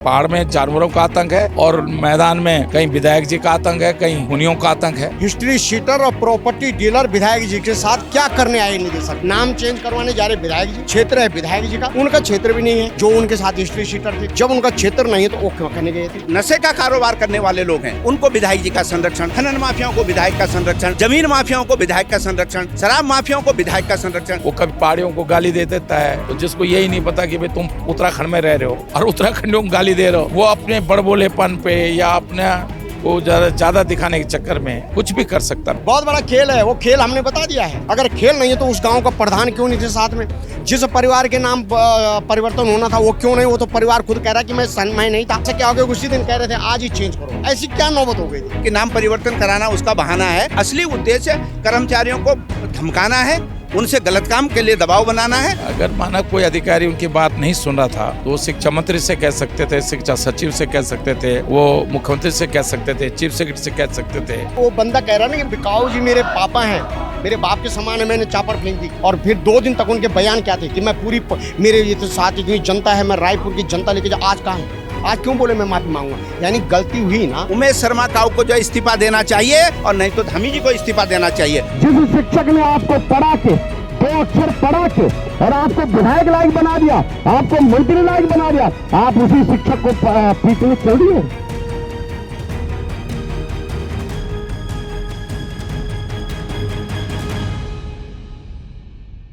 पहाड़ में जानवरों का आतंक है और मैदान में कहीं विधायक जी का आतंक है, कहीं खूनियों का आतंक है। हिस्ट्री शीटर और प्रॉपर्टी डीलर विधायक जी के साथ क्या करने आए निदेशक? नाम चेंज करवाने जा रहे विधायक जी, क्षेत्र है विधायक जी का, उनका क्षेत्र भी नहीं है जो उनके साथ हिस्ट्री शीटर थे। जब उनका क्षेत्र नहीं है तो वो क्यों करने गए थे? नशे का कारोबार करने वाले लोग हैं, उनको विधायक जी का संरक्षण, खनन माफियाओं को विधायक का संरक्षण, जमीन माफियाओं को विधायक का संरक्षण, शराब माफियाओं को विधायक का संरक्षण। वो कभी पहाड़ियों को गाली दे देता है, तो जिसको यही नहीं पता कि भाई तुम उत्तराखंड में रह रहे हो और उत्तराखंडियों को गाली दे रहे हो, वो अपने बड़बोलेपन पे या अपने वो ज्यादा दिखाने के चक्कर में कुछ भी कर सकता है। बहुत बड़ा खेल है, वो खेल हमने बता दिया है। अगर खेल नहीं है तो उस गांव का प्रधान क्यों नहीं थे साथ में? जिस परिवार के नाम परिवर्तन होना था वो क्यों नहीं? वो तो परिवार खुद कह रहा है कि मैं नहीं था। क्या हो गया? उसी दिन कह रहे थे आज ही चेंज करो। ऐसी क्या नौबत हो गई थी कि नाम परिवर्तन कराना उसका बहाना है। असली उद्देश्य कर्मचारियों को धमकाना है, उनसे गलत काम के लिए दबाव बनाना है। अगर माना कोई अधिकारी उनकी बात नहीं सुन रहा था तो वो शिक्षा मंत्री से कह सकते थे, शिक्षा सचिव से कह सकते थे, वो मुख्यमंत्री से कह सकते थे, चीफ सेक्रेटरी से कह सकते थे। वो बंदा कह रहा ना कि बिकाऊ जी मेरे पापा हैं, मेरे बाप के समान है, मैंने चापर फेंक दी। और फिर 2 दिन तक उनके बयान क्या थे कि मैं पूरी मेरे ये तो साथ इतनी जनता है, मैं रायपुर की जनता लेके जा। आज कहाँ है? आज क्यों बोले मैं माफी मांगूंगा? यानी गलती हुई ना। उमेश शर्मा काऊ को जो इस्तीफा देना चाहिए और नहीं तो धमी जी को इस्तीफा देना चाहिए। जिस शिक्षक ने आपको पढ़ा के 2 अक्षर पढ़ा के और आपको विधायक लायक बना दिया, आपको मंत्री लायक बना दिया, आप उसी शिक्षक को पीछे चल दिए।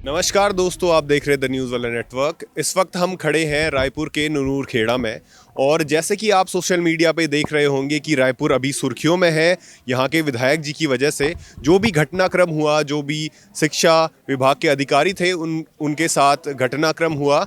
नमस्कार दोस्तों, आप देख रहे हैं द न्यूज़ वाला नेटवर्क। इस वक्त हम खड़े हैं रायपुर के नूनूर खेड़ा में और जैसे कि आप सोशल मीडिया पे देख रहे होंगे कि रायपुर अभी सुर्खियों में है यहाँ के विधायक जी की वजह से। जो भी घटनाक्रम हुआ, जो भी शिक्षा विभाग के अधिकारी थे उनके साथ घटनाक्रम हुआ,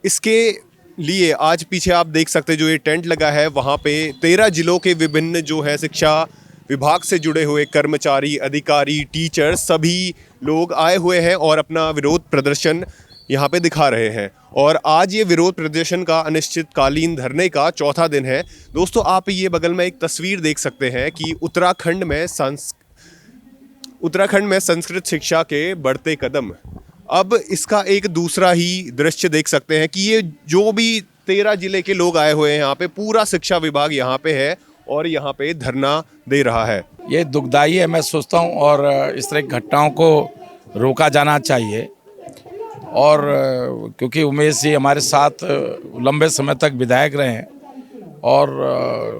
इसके लिए आज पीछे आप देख सकते जो ये टेंट लगा है वहाँ पे 13 जिलों के विभिन्न जो है शिक्षा विभाग से जुड़े हुए कर्मचारी, अधिकारी, टीचर सभी लोग आए हुए हैं और अपना विरोध प्रदर्शन यहाँ पे दिखा रहे हैं। और आज ये विरोध प्रदर्शन का अनिश्चितकालीन धरने का 4था दिन है। दोस्तों, आप ये बगल में एक तस्वीर देख सकते हैं कि उत्तराखंड में संस्कृत शिक्षा के बढ़ते कदम। अब इसका एक दूसरा ही दृश्य देख सकते हैं कि ये जो भी 13 जिले के लोग आए हुए हैं यहाँ पे, पूरा शिक्षा विभाग यहाँ पे है और यहाँ पे धरना दे रहा है। ये दुखदाई है, मैं सोचता हूँ, और इस तरह की घटनाओं को रोका जाना चाहिए। और क्योंकि उमेश जी हमारे साथ लंबे समय तक विधायक रहे हैं और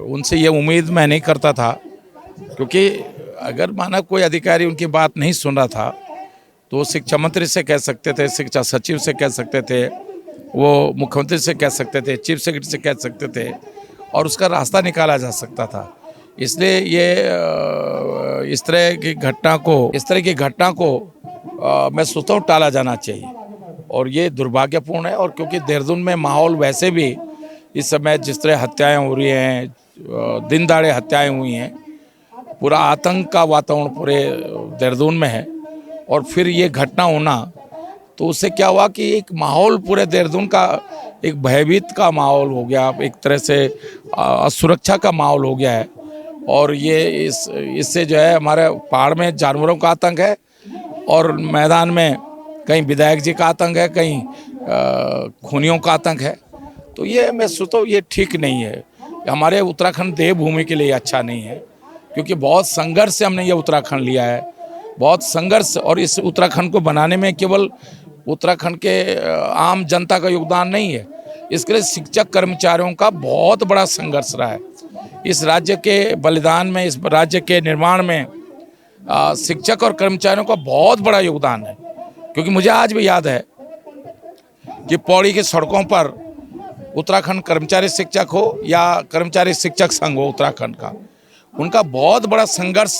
उनसे ये उम्मीद मैं नहीं करता था, क्योंकि अगर माना कोई अधिकारी उनकी बात नहीं सुन रहा था तो वो शिक्षा मंत्री से कह सकते थे, शिक्षा सचिव से कह सकते थे, वो मुख्यमंत्री से कह सकते थे, चीफ सेक्रेटरी से कह सकते थे और उसका रास्ता निकाला जा सकता था। इसलिए ये इस तरह की घटना को मैं सोचता हूँ टाला जाना चाहिए और ये दुर्भाग्यपूर्ण है। और क्योंकि देहरादून में माहौल वैसे भी इस समय जिस तरह हत्याएं हो रही हैं, दिन दहाड़े हत्याएं हुई हैं, पूरा आतंक का वातावरण पूरे देहरादून में है और फिर ये घटना होना, तो उससे क्या हुआ कि एक माहौल पूरे देहरादून का एक भयभीत का माहौल हो गया, एक तरह से असुरक्षा का माहौल हो गया है। और ये इससे जो है हमारे पहाड़ में जानवरों का आतंक है और मैदान में कहीं विधायक जी का आतंक है, कहीं खूनियों का आतंक है। तो ये मैं सोचता हूँ ये ठीक नहीं है, हमारे उत्तराखंड देवभूमि के लिए अच्छा नहीं है, क्योंकि बहुत संघर्ष से हमने ये उत्तराखंड लिया है, बहुत संघर्ष। और इस उत्तराखंड को बनाने में केवल उत्तराखंड के आम जनता का योगदान नहीं है, इसके लिए शिक्षक कर्मचारियों का बहुत बड़ा संघर्ष रहा है। इस राज्य के बलिदान में, इस राज्य के निर्माण में शिक्षक और कर्मचारियों का बहुत बड़ा योगदान है। क्योंकि मुझे आज भी याद है कि पौड़ी की सड़कों पर उत्तराखंड कर्मचारी शिक्षक हो या कर्मचारी शिक्षक संघ हो उत्तराखंड का, उनका बहुत बड़ा संघर्ष,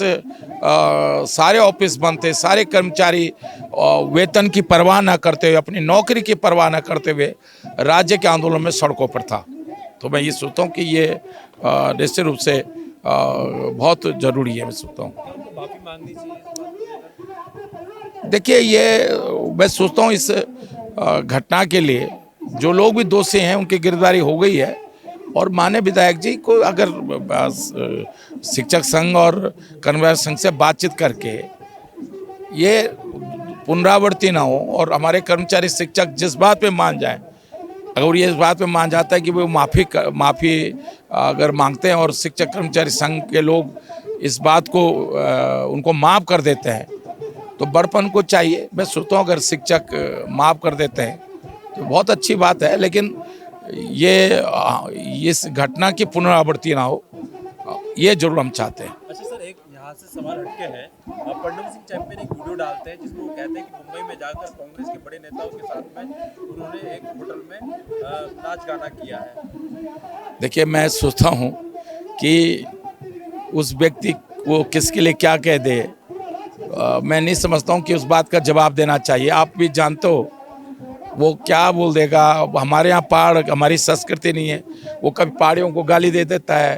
सारे ऑफिस बंद थे, सारे कर्मचारी वेतन की परवाह न करते हुए, अपनी नौकरी की परवाह न करते हुए राज्य के आंदोलन में सड़कों पर था। तो मैं ये सोचता हूँ कि ये निश्चित रूप से बहुत ज़रूरी है। मैं सोचता हूँ, देखिए, ये मैं सोचता हूँ इस घटना के लिए जो लोग भी दोषी हैं उनकी गिरफ्तारी हो गई है और माननीय विधायक जी को अगर शिक्षक संघ और कर्मचारी संघ से बातचीत करके ये पुनरावृत्ति ना हो और हमारे कर्मचारी शिक्षक जिस बात पे मान जाएं अगर ये इस बात पे मान जाता है कि वो माफ़ी अगर मांगते हैं और शिक्षक कर्मचारी संघ के लोग इस बात को उनको माफ़ कर देते हैं तो बड़पन को चाहिए। मैं सोचता हूँ अगर शिक्षक माफ़ कर देते हैं तो बहुत अच्छी बात है, लेकिन ये इस घटना की पुनरावृत्ति ना हो, ये जरूर हम चाहते हैं। अच्छा सर, एक यहाँ से सवाल हटके है, पंडव सिंह चैंपियन एक वीडियो डालते हैं जिसमें वो कहते हैं कि मुंबई में जाकर कांग्रेस के बड़े नेताओं के साथ में उन्होंने एक होटल में नाच गाना किया है। देखिए, मैं सोचता हूँ कि उस व्यक्ति को किसके लिए क्या कह दे, मैं नहीं समझता हूँ कि उस बात का जवाब देना चाहिए। आप भी जानते हो वो क्या बोल देगा। हमारे यहाँ पहाड़, हमारी संस्कृति नहीं है, वो कभी पहाड़ियों को गाली दे देता है,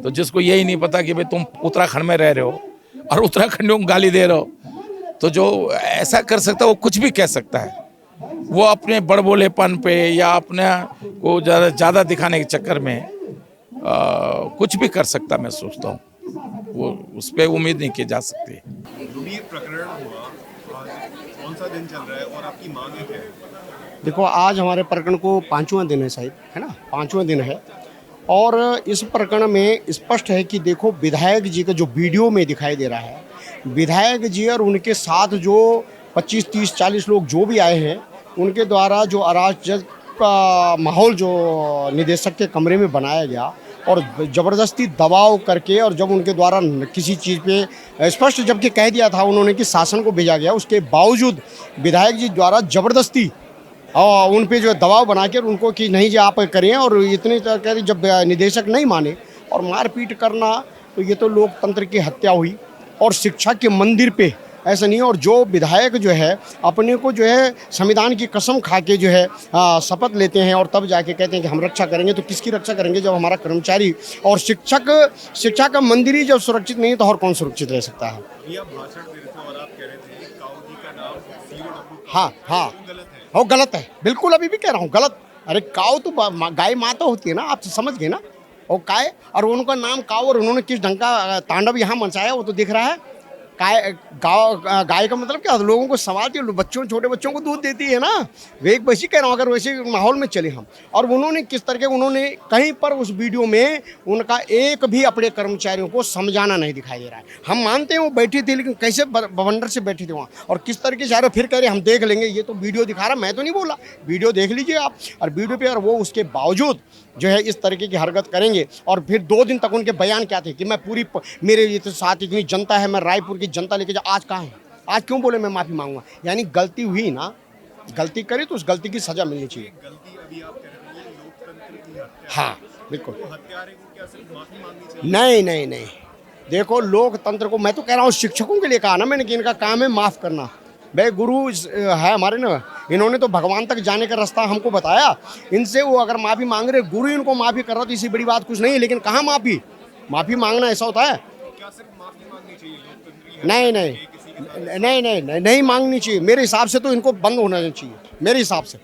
तो जिसको यही नहीं पता कि भाई तुम उत्तराखंड में रह रहे हो और उत्तराखंडियों को गाली दे रहे हो, तो जो ऐसा कर सकता है वो कुछ भी कह सकता है। वो अपने बड़बोलेपन पे या अपने को ज़्यादा दिखाने के चक्कर में कुछ भी कर सकता, मैं सोचता हूँ। वो उस पर उम्मीद नहीं की जा सकती। रुबीर प्रकरण हुआ, आज कौन सा दिन चल रहा है और आपकी मांग क्या है? देखो, आज हमारे प्रकरण को 5वां दिन है शायद, है ना, 5वां दिन है। और इस प्रकरण में स्पष्ट है कि देखो, विधायक जी का जो वीडियो में दिखाई दे रहा है, विधायक जी और उनके साथ जो 25, 30, 40 लोग जो भी आए हैं, उनके द्वारा जो अराजक का माहौल जो निदेशक के कमरे में बनाया गया और ज़बरदस्ती दबाव करके, और जब उनके द्वारा किसी चीज़ पे स्पष्ट जबकि कह दिया था उन्होंने कि शासन को भेजा गया, उसके बावजूद विधायक जी द्वारा ज़बरदस्ती और उन पे जो दबाव बना के उनको कि नहीं जी आप करें, और इतनी तरह जब निदेशक नहीं माने और मारपीट करना, तो ये तो लोकतंत्र की हत्या हुई। और शिक्षा के मंदिर पे ऐसा नहीं है। और जो विधायक जो है अपने को जो है संविधान की कसम खा के जो है शपथ लेते हैं और तब जाके कहते हैं कि हम रक्षा करेंगे, तो किसकी रक्षा करेंगे जब हमारा कर्मचारी और शिक्षा का मंदिर ही जब सुरक्षित नहीं है तो और कौन सुरक्षित रह सकता है। ये आप भाषण दे रहे थे और आप कह रहे थे काऊ जी का नाम COW, हाँ हाँ, गलत है। वो गलत है, बिल्कुल अभी भी कह रहा हूँ गलत। अरे काऊ तो गाय माता होती है ना, आप समझ गए ना। और काय, और उनका नाम काऊ, और उन्होंने किस ढंग का तांडव यहाँ मचाया वो तो दिख रहा है। गाय का मतलब क्या, लोगों को संभालती है, बच्चों, छोटे बच्चों को दूध देती है ना। वे एक वैसी कह रहा हूँ, अगर वैसे माहौल में चले हम। और उन्होंने किस तरह के, उन्होंने कहीं पर उस वीडियो में उनका एक भी अपने कर्मचारियों को समझाना नहीं दिखाई दे रहा है। हम मानते हैं वो बैठी थी, लेकिन कैसे बवंडर से बैठी थी वहाँ, और किस तरह के सारे फिर कह रहे हम देख लेंगे। ये तो वीडियो दिखा रहा, मैं तो नहीं बोला, वीडियो देख लीजिए आप। और वीडियो पे, और वो उसके बावजूद जो है इस तरीके की हरकत करेंगे। और फिर 2 दिन तक उनके बयान क्या थे कि मैं मेरे ये तो साथ इतनी जनता है, मैं रायपुर की जनता लेके जा। आज कहाँ है? आज क्यों बोले मैं माफ़ी मांगूंगा? यानी गलती हुई ना, गलती करी तो उस गलती की सज़ा मिलनी चाहिए। गलती अभी आप कह रहे हैं लोकतंत्र की हत्या, हाँ बिल्कुल। तो हत्यारे को क्या सिर्फ माफी मांगनी चाहिए? नहीं नहीं नहीं, देखो लोकतंत्र को, मैं तो कह रहा हूँ शिक्षकों के लिए कहा ना मैंने कि इनका काम है माफ़ करना। भाई गुरु है हमारे ना, इन्होंने तो भगवान तक जाने का रास्ता हमको बताया। इनसे वो अगर माफ़ी मांग रहे, गुरु इनको माफ़ी कर रहा, तो इसी बड़ी बात कुछ नहीं है। लेकिन कहाँ माफ़ी मांगना ऐसा होता है? क्या सिर्फ माफी मांगनी चाहिए लोकतंत्र की नहीं नहीं नहीं नहीं नहीं, नहीं मांगनी चाहिए। मेरे हिसाब से तो इनको बंद होना चाहिए, मेरे हिसाब से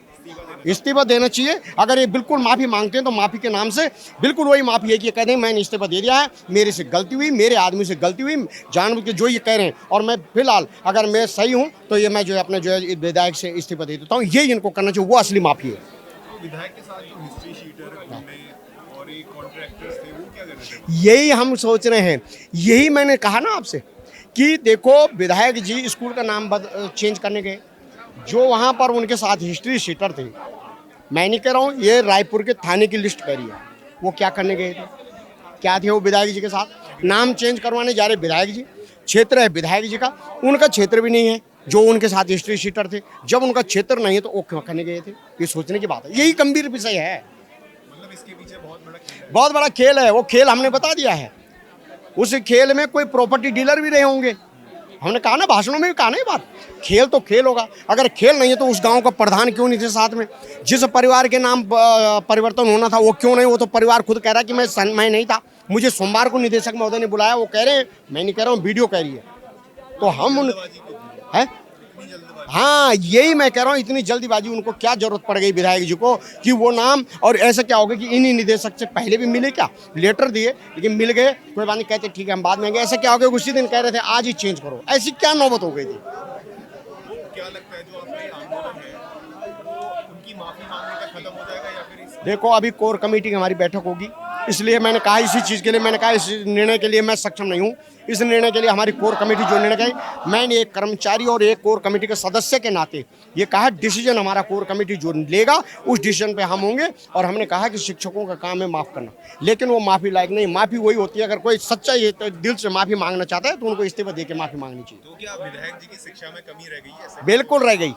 इस्तीफा देना चाहिए। अगर ये बिल्कुल माफ़ी मांगते हैं तो माफ़ी के नाम से बिल्कुल वही माफ़ी है कि ये कह दें मैंने इस्तीफा दे दिया है, मेरे से गलती हुई, मेरे आदमी से गलती हुई, जानबूझ के जो ये कह रहे हैं। और मैं फिलहाल अगर मैं सही हूँ तो ये मैं जो है अपने जो है विधायक से इस्तीफा दे देता हूँ। ये इनको करना चाहिए, वो असली माफ़ी है। तो विधायक के साथ जो हिस्ट्री शीटर और एक कॉन्ट्रैक्टर्स थे वो क्या कर रहे थे? यही हम सोच रहे हैं, यही मैंने कहा ना आपसे कि देखो विधायक जी स्कूल का नाम चेंज करने गए, जो वहाँ पर उनके साथ हिस्ट्री शीटर थे, मैं नहीं कह रहा हूँ, ये रायपुर के थाने की लिस्ट करी है, वो क्या करने गए थे, क्या थे वो विधायक जी के साथ? नाम चेंज करवाने जा रहे विधायक जी, क्षेत्र है विधायक जी का, उनका क्षेत्र भी नहीं है जो उनके साथ हिस्ट्री शीटर थे। जब उनका क्षेत्र नहीं है तो वो क्यों करने गए थे? ये सोचने की बात है, यही गंभीर विषय है। मतलब इसके पीछे बहुत बड़ा खेल है। बहुत बड़ा खेल है, वो खेल हमने बता दिया है। उस खेल में कोई प्रॉपर्टी डीलर भी रहे होंगे, हमने कहा ना, भाषणों में भी कहा ना ये बात। खेल तो खेल होगा, अगर खेल नहीं है तो उस गांव का प्रधान क्यों नहीं थे साथ में? जिस परिवार के नाम परिवर्तन होना था वो क्यों नहीं? वो तो परिवार खुद कह रहा है कि मैं नहीं था, मुझे सोमवार को निदेशक महोदय ने बुलाया, वो कह रहे हैं, मैं नहीं कह रहा हूँ, वीडियो कह रही है। तो हम उन है, हाँ यही मैं कह रहा हूँ, इतनी जल्दीबाजी उनको क्या जरूरत पड़ गई विधायक जी को कि वो नाम, और ऐसा क्या हो गया कि इन्हीं निदेशक से पहले भी मिले, क्या लेटर दिए लेकिन मिल गए, कोई बात नहीं, कहते ठीक है हम बाद में आएंगे। ऐसा क्या हो गया उसी दिन कह रहे थे आज ही चेंज करो, ऐसी क्या नौबत हो गई थी? क्या लगता है जो आपका ये आंदोलन है वो उनकी माफी मांगने का खत्म हो जाएगा देखो अभी कोर कमेटी की हमारी बैठक होगी, इसलिए मैंने कहा इसी चीज़ के लिए मैंने कहा इस निर्णय के लिए मैं सक्षम नहीं हूँ। इस निर्णय के लिए हमारी कोर कमेटी जो निर्णय करें, मैंने एक कर्मचारी और एक कोर कमेटी के सदस्य के नाते ये कहा डिसीजन हमारा कोर कमेटी जो लेगा उस डिसीजन पे हम होंगे। और हमने कहा कि शिक्षकों का काम है माफ़ करना, लेकिन वो माफ़ी लायक नहीं। माफ़ी वही होती है अगर कोई सच्चा ये तो दिल से माफ़ी मांगना चाहता है तो उनको इस्तीफा दे के माफ़ी मांगनी चाहिए। तो क्या विधायक जी की शिक्षा में कमी रह गई है? बिल्कुल रह गई,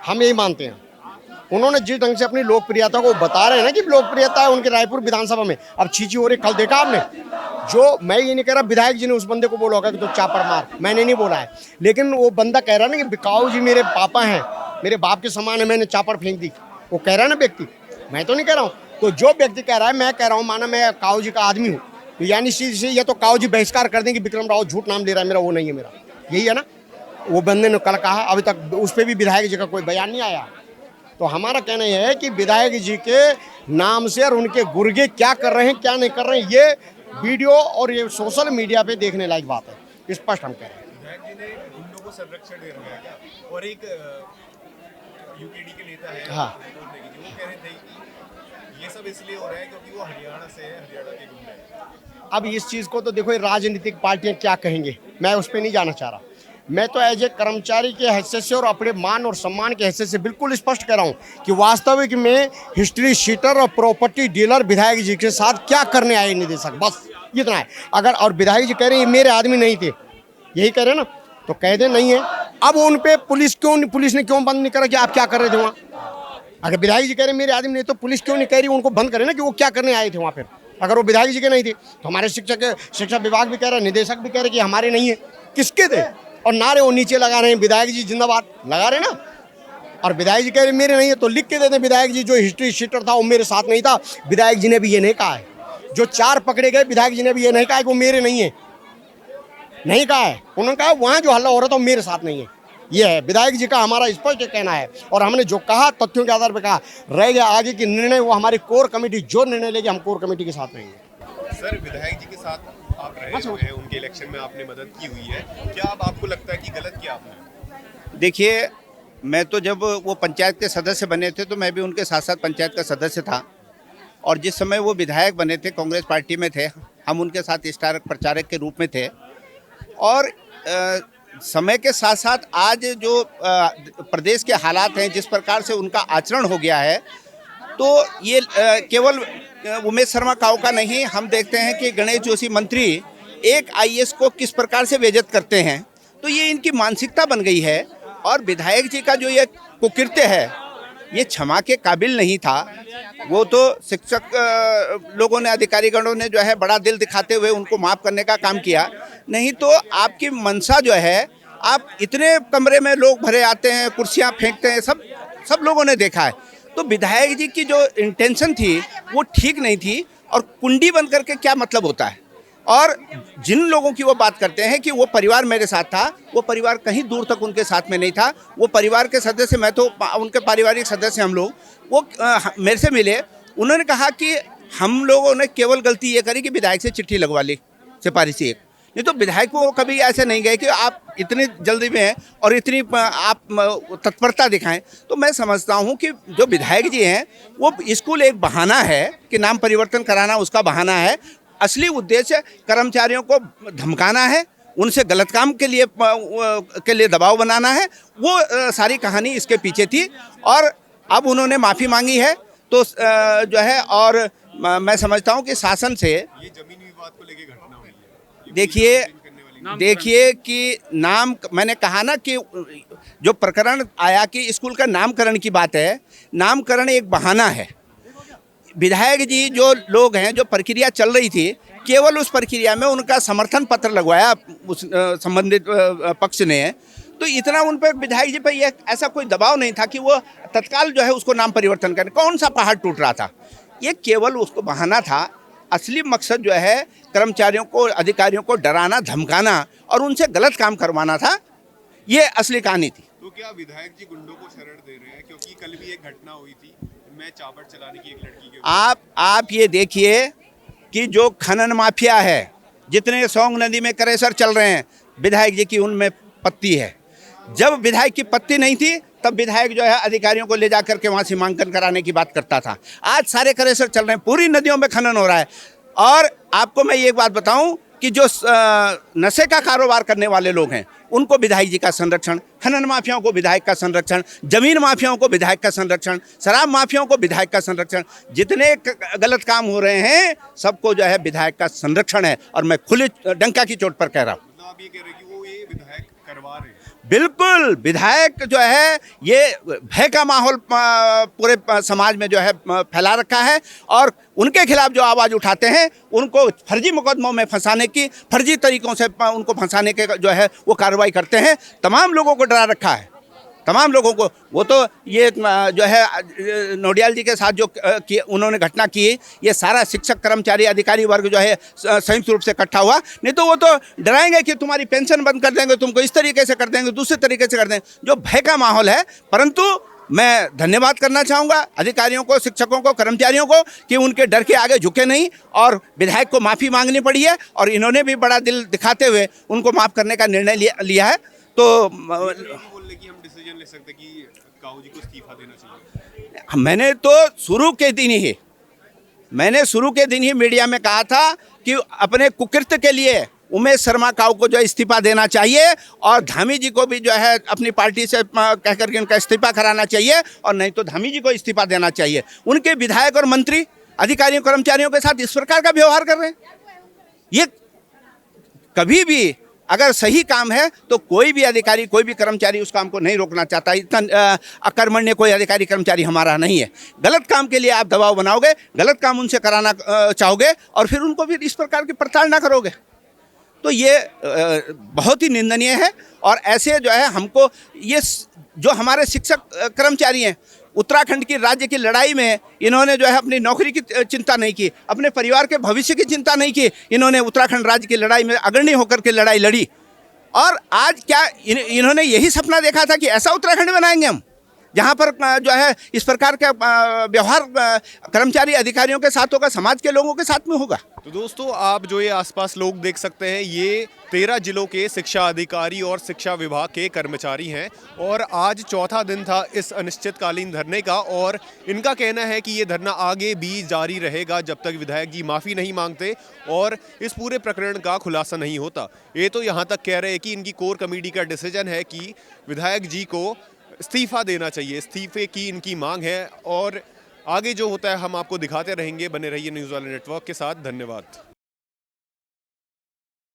हम यही मानते हैं। उन्होंने जिस ढंग से अपनी लोकप्रियता को बता रहे हैं ना कि लोकप्रियता है उनके रायपुर विधानसभा में, अब चीची हो रही। कल देखा आपने, जो मैं ये नहीं कह रहा विधायक जी ने उस बंदे को बोला होगा कि तो चापड़ मार, मैंने नहीं बोला है, लेकिन वो बंदा कह रहा है ना कि बिकाऊ जी मेरे पापा हैं, मेरे बाप के समान है, मैंने चापड़ फेंक दी। वो कह रहा है ना व्यक्ति, मैं तो नहीं कह रहा हूँ। तो जो व्यक्ति कह रहा है, मैं कह रहा हूँ माना मैं काऊ जी का आदमी हूँ, तो यानी सीधे ये तो काऊ जी बहिष्कार कर दें कि विक्रम राव झूठ नाम ले रहा है मेरा, वो नहीं है मेरा, यही है ना। वो बंदे ने कल कहा, अभी तक उस पर भी विधायक जी का कोई बयान नहीं आया। तो हमारा कहना यह है कि विधायक जी के नाम से और उनके गुर्गे क्या कर रहे हैं क्या नहीं कर रहे हैं, ये वीडियो और ये सोशल मीडिया पे देखने लायक बात है, स्पष्ट हम कह रहे हैं। विधायक जी ने गुंडों को संरक्षण दे रहा है क्या? और एक यूकेडी के नेता है, हाँ। वो कह रहे थे कि ये सब इसलिए हो रहा है क्योंकि वो हरियाणा से है, हरियाणा के गुंडे हैं। अब इस चीज़ को तो देखो ये राजनीतिक पार्टियां क्या कहेंगे, मैं उस पर नहीं जाना चाह रहा। मैं तो एज ए कर्मचारी के हैसियत से और अपने मान और सम्मान के हैसियत से बिल्कुल स्पष्ट कह रहा हूँ कि वास्तविक में हिस्ट्री शीटर और प्रॉपर्टी डीलर विधायक जी के साथ क्या करने आए निदेशक, बस इतना है। अगर और विधायक जी कह रहे हैं ये मेरे आदमी नहीं थे, यही कह रहे हैं ना, तो कह दे नहीं है। अब उन पे पुलिस ने क्यों बंद नहीं करा कि आप क्या कर रहे थे वहाँ? अगर विधायक जी कह रहे हैं मेरे आदमी नहीं, तो पुलिस क्यों नहीं कह रही उनको बंद करे ना कि वो क्या करने आए थे वहाँ पर? अगर वो विधायक जी के नहीं थे तो हमारे शिक्षा विभाग भी कह रहा है, निदेशक भी कह रहे कि हमारे नहीं है, किसके थे? और नारे वो नीचे लगा रहे हैं विधायक जी जिंदाबाद लगा रहे हैं ना। और विधायक जी कह रहे मेरे नहीं है, तो लिख के देते विधायक जी जो हिस्ट्री शीटर था वो मेरे साथ नहीं था। विधायक जी ने भी ये नहीं कहा है, जो 4 पकड़े गए विधायक जी ने भी ये नहीं कहा कि वो मेरे नहीं है, नहीं कहा है। उन्होंने कहा वहाँ जो हल्ला हो रहा था वो मेरे साथ नहीं है। ये है विधायक जी का हमारा स्पष्ट कहना है। और हमने जो कहा तथ्यों के आधार पर कहा, रह गया आगे की निर्णय वो हमारी कोर कमेटी जो निर्णय लेगी, हम कोर कमेटी के साथ रहेंगे। सर विधायक जी के साथ आप रहे हुए हैं, उनके इलेक्शन में आपने मदद की हुई है, क्या अब आपको लगता है कि गलत किया आपने? देखिए, मैं तो जब वो पंचायत के सदस्य बने थे तो मैं भी उनके साथ साथ पंचायत का सदस्य था, और जिस समय वो विधायक बने थे कांग्रेस पार्टी में थे, हम उनके साथ स्टार प्रचारक के रूप में थे। और समय के साथ साथ आज जो प्रदेश के हालात हैं, जिस प्रकार से उनका आचरण हो गया है, तो ये केवल उमेश शर्मा काऊ का नहीं, हम देखते हैं कि गणेश जोशी मंत्री एक आईएएस को किस प्रकार से बेइज्जत करते हैं, तो ये इनकी मानसिकता बन गई है। और विधायक जी का जो ये कुकृत्य है ये क्षमा के काबिल नहीं था। वो तो शिक्षक लोगों ने, अधिकारीगणों ने जो है बड़ा दिल दिखाते हुए उनको माफ़ करने का काम किया, नहीं तो आपकी मंशा जो है, आप इतने कमरे में लोग भरे आते हैं, कुर्सियाँ फेंकते हैं, सब लोगों ने देखा है। तो विधायक जी की जो इंटेंशन थी वो ठीक नहीं थी। और कुंडी बंद करके क्या मतलब होता है? और जिन लोगों की वो बात करते हैं कि वो परिवार मेरे साथ था, वो परिवार कहीं दूर तक उनके साथ में नहीं था। वो परिवार के सदस्य, मैं तो उनके पारिवारिक सदस्य, हम लोग, वो मेरे से मिले, उन्होंने कहा कि हम लोगों ने केवल गलती ये करी कि विधायक से चिट्ठी लगवा ली, सिफारिशी एक, नहीं तो विधायक को कभी ऐसे नहीं गए कि आप इतनी जल्दी में हैं और इतनी आप तत्परता दिखाएं। तो मैं समझता हूं कि जो विधायक जी हैं वो स्कूल एक बहाना है कि नाम परिवर्तन कराना उसका बहाना है। असली उद्देश्य कर्मचारियों को धमकाना है, उनसे गलत काम के लिए दबाव बनाना है, वो सारी कहानी इसके पीछे थी। और अब उन्होंने माफ़ी मांगी है तो जो है, और मैं समझता हूं कि शासन से ये जमीनी विवाद को लेकर घटना हुई है। देखिए कि नाम, मैंने कहा ना कि जो प्रकरण आया कि स्कूल का नामकरण की बात है, नामकरण एक बहाना है। विधायक जी जो लोग हैं, जो प्रक्रिया चल रही थी, केवल उस प्रक्रिया में उनका समर्थन पत्र लगवाया उस संबंधित पक्ष ने, तो इतना उन पर विधायक जी पर यह ऐसा कोई दबाव नहीं था कि वो तत्काल जो है उसको नाम परिवर्तन करें। कौन सा पहाड़ टूट रहा था? ये केवल उसको बहाना था। असली मकसद जो है कर्मचारियों को, अधिकारियों को डराना, धमकाना और उनसे गलत काम करवाना था। ये असली कहानी थी। तो क्या विधायक जी गुंडों को शरण दे रहे हैं? क्योंकि कल भी एक घटना हुई थी, मैं चापड़ चलाने की एक लड़की के, आप ये देखिए कि जो खनन माफिया है, जितने सोंग नदी में करेसर चल रहे हैं, विधायक जी की उनमें पत्ती है। जब विधायक की पत्ती नहीं थी तब विधायक जो है अधिकारियों को ले जाकर के वहाँ सीमांकन कराने की बात करता था। आज सारे क्रेशर चल रहे हैं, पूरी नदियों में खनन हो रहा है। और आपको मैं ये एक बात बताऊं कि जो नशे का कारोबार करने वाले लोग हैं उनको विधायक जी का संरक्षण, खनन माफियाओं को विधायक का संरक्षण, जमीन माफियाओं को विधायक का संरक्षण, शराब माफियाओं को विधायक का संरक्षण, जितने गलत काम हो रहे हैं सबको जो है विधायक का संरक्षण है। और मैं खुले डंका की चोट पर कह रहा हूँ, मतलब आप ये कह रहे हैं कि वो ये विधायक करवा रहे हैं। बिल्कुल विधायक जो है ये भय का माहौल पूरे समाज में जो है फैला रखा है और उनके खिलाफ जो आवाज़ उठाते हैं उनको फर्जी मुकदमों में फंसाने की, फर्जी तरीकों से उनको फंसाने के जो है वो कार्रवाई करते हैं। तमाम लोगों को डरा रखा है, तमाम लोगों को। वो तो ये जो है नोडियाल जी के साथ जो उन्होंने घटना की, ये सारा शिक्षक कर्मचारी अधिकारी वर्ग जो है संयुक्त रूप से इकट्ठा हुआ। नहीं तो वो तो डराएंगे कि तुम्हारी पेंशन बंद कर देंगे, तुमको इस तरीके से कर देंगे, दूसरे तरीके से कर देंगे, जो भय का माहौल है। परंतु मैं धन्यवाद करना चाहूँगा अधिकारियों को, शिक्षकों को, कर्मचारियों को कि उनके डर के आगे झुके नहीं और विधायक को माफ़ी मांगनी पड़ी है और इन्होंने भी बड़ा दिल दिखाते हुए उनको माफ़ करने का निर्णय लिया है। तो बोलने की हम डिसीजन ले सकते कि काऊ जी को इस्तीफा देना चाहिए। मैंने तो शुरू के दिन ही मीडिया में कहा था कि अपने कुकृत्य के लिए उमेश शर्मा काऊ को जो इस्तीफा देना चाहिए और धामी जी को भी जो है अपनी पार्टी से कह करके उनका इस्तीफा कराना चाहिए और नहीं तो धामी जी को इस्तीफा देना चाहिए। उनके विधायक और मंत्री अधिकारियों कर्मचारियों के साथ इस प्रकार का व्यवहार कर रहे हैं। ये कभी भी अगर सही काम है तो कोई भी अधिकारी, कोई भी कर्मचारी उस काम को नहीं रोकना चाहता। इतना अकर्मण्य कोई अधिकारी कर्मचारी हमारा नहीं है। गलत काम के लिए आप दबाव बनाओगे, गलत काम उनसे कराना चाहोगे और फिर उनको भी इस प्रकार की प्रताड़ना करोगे, तो ये बहुत ही निंदनीय है। और ऐसे जो है हमको ये जो हमारे शिक्षक कर्मचारी हैं, उत्तराखंड की राज्य की लड़ाई में इन्होंने जो है अपनी नौकरी की चिंता नहीं की, अपने परिवार के भविष्य की चिंता नहीं की। इन्होंने उत्तराखंड राज्य की लड़ाई में अग्रणी होकर के लड़ाई लड़ी और आज क्या इन्होंने यही सपना देखा था कि ऐसा उत्तराखंड बनाएंगे हम जहाँ पर जो है इस प्रकार का व्यवहार कर्मचारी अधिकारियों के साथ होगा, समाज के लोगों के साथ में होगा। तो दोस्तों आप जो ये आसपास लोग देख सकते हैं, ये 13 जिलों के शिक्षा अधिकारी और शिक्षा विभाग के कर्मचारी हैं और आज चौथा दिन था इस अनिश्चितकालीन धरने का और इनका कहना है कि ये धरना आगे भी जारी रहेगा जब तक विधायक जी माफ़ी नहीं मांगते और इस पूरे प्रकरण का खुलासा नहीं होता। ये तो यहाँ तक कह रहे हैं कि इनकी कोर कमेटी का डिसीजन है कि विधायक जी को इस्तीफा देना चाहिए, इस्तीफे की इनकी मांग है और आगे जो होता है हम आपको दिखाते रहेंगे। बने रहिए न्यूज़ वाले नेटवर्क के साथ। धन्यवाद।